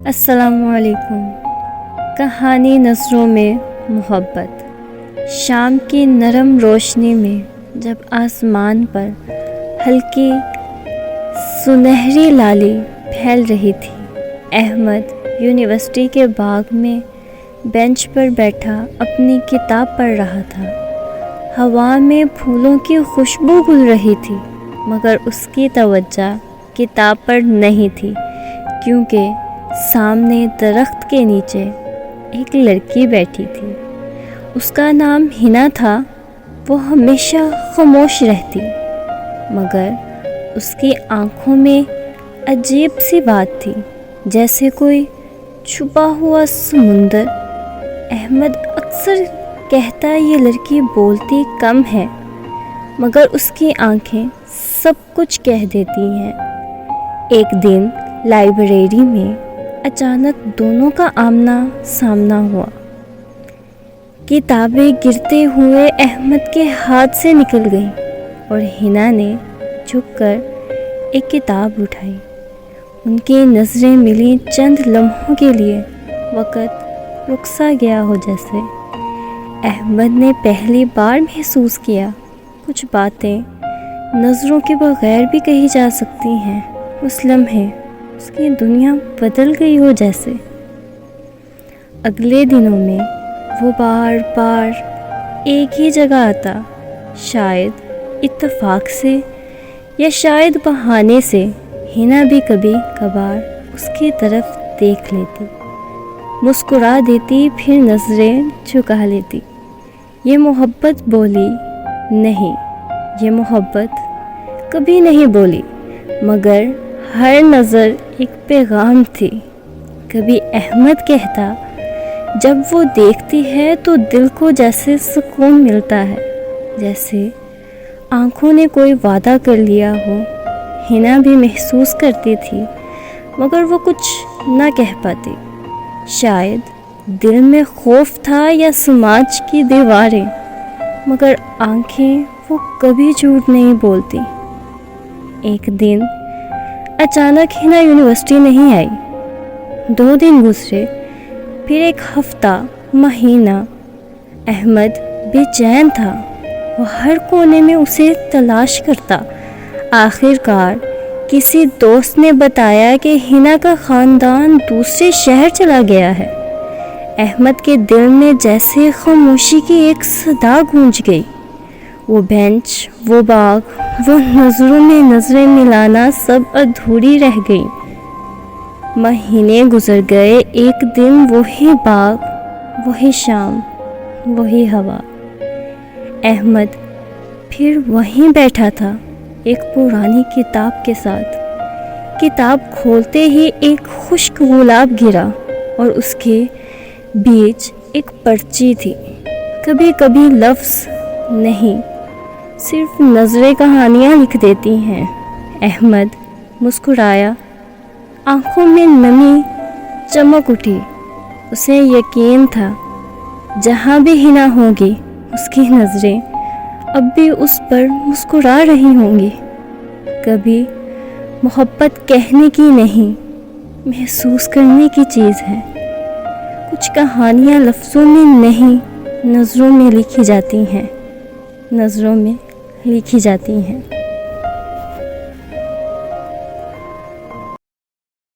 السلام علیکم۔ کہانی نظروں میں محبت۔ شام کی نرم روشنی میں جب آسمان پر ہلکی سنہری لالی پھیل رہی تھی، احمد یونیورسٹی کے باغ میں بینچ پر بیٹھا اپنی کتاب پڑھ رہا تھا۔ ہوا میں پھولوں کی خوشبو گھل رہی تھی، مگر اس کی توجہ کتاب پر نہیں تھی، کیونکہ سامنے درخت کے نیچے ایک لڑکی بیٹھی تھی۔ اس کا نام ہنا تھا۔ وہ ہمیشہ خاموش رہتی، مگر اس کی آنکھوں میں عجیب سی بات تھی، جیسے کوئی چھپا ہوا سمندر۔ احمد اکثر کہتا یہ لڑکی بولتی کم ہے، مگر اس کی آنکھیں سب کچھ کہہ دیتی ہیں۔ ایک دن لائبریری میں اچانک دونوں کا آمنا سامنا ہوا۔ کتابیں گرتے ہوئے احمد کے ہاتھ سے نکل گئیں اور ہنا نے جھک کر ایک کتاب اٹھائی۔ ان کی نظریں ملی، چند لمحوں کے لیے وقت رک سا گیا ہو جیسے۔ احمد نے پہلی بار محسوس کیا کچھ باتیں نظروں کے بغیر بھی کہی جا سکتی ہیں۔ اس لمحے اس کی دنیا بدل گئی ہو جیسے۔ اگلے دنوں میں وہ بار بار ایک ہی جگہ آتا، شاید اتفاق سے یا شاید بہانے سے۔ ہنا بھی کبھی کبھار اس کی طرف دیکھ لیتی، مسکرا دیتی، پھر نظریں جھکا لیتی۔ یہ محبت بولی نہیں، یہ محبت کبھی نہیں بولی، مگر ہر نظر ایک پیغام تھی۔ کبھی احمد کہتا، جب وہ دیکھتی ہے تو دل کو جیسے سکون ملتا ہے، جیسے آنکھوں نے کوئی وعدہ کر لیا ہو۔ ہنا بھی محسوس کرتی تھی، مگر وہ کچھ نہ کہہ پاتی۔ شاید دل میں خوف تھا یا سماج کی دیواریں، مگر آنکھیں وہ کبھی جھوٹ نہیں بولتی۔ ایک دن اچانک ہنا یونیورسٹی نہیں آئی۔ 2 دن گزرے، پھر ایک ہفتہ، مہینہ۔ احمد بے چین تھا، وہ ہر کونے میں اسے تلاش کرتا۔ آخر کار کسی دوست نے بتایا کہ ہنا کا خاندان دوسرے شہر چلا گیا ہے۔ احمد کے دل میں جیسے خاموشی کی ایک صدا گونج گئی۔ وہ بینچ، وہ باغ، وہ نظروں میں نظریں ملانا سب ادھوری رہ گئی۔ مہینے گزر گئے، ایک دن وہی باغ، وہی شام، وہی ہوا۔ احمد پھر وہیں بیٹھا تھا، ایک پرانی کتاب کے ساتھ۔ کتاب کھولتے ہی ایک خشک گلاب گرا اور اس کے بیچ ایک پرچی تھی۔ کبھی کبھی لفظ نہیں، صرف نظریں کہانیاں لکھ دیتی ہیں۔ احمد مسکرایا، آنکھوں میں نمی چمک اٹھی۔ اسے یقین تھا جہاں بھی ہنا ہوگی، اس کی نظریں اب بھی اس پر مسکرا رہی ہوں گی۔ کبھی محبت کہنے کی نہیں، محسوس کرنے کی چیز ہے۔ کچھ کہانیاں لفظوں میں نہیں، نظروں میں لکھی جاتی ہیں، نظروں میں لکھی جاتی ہیں۔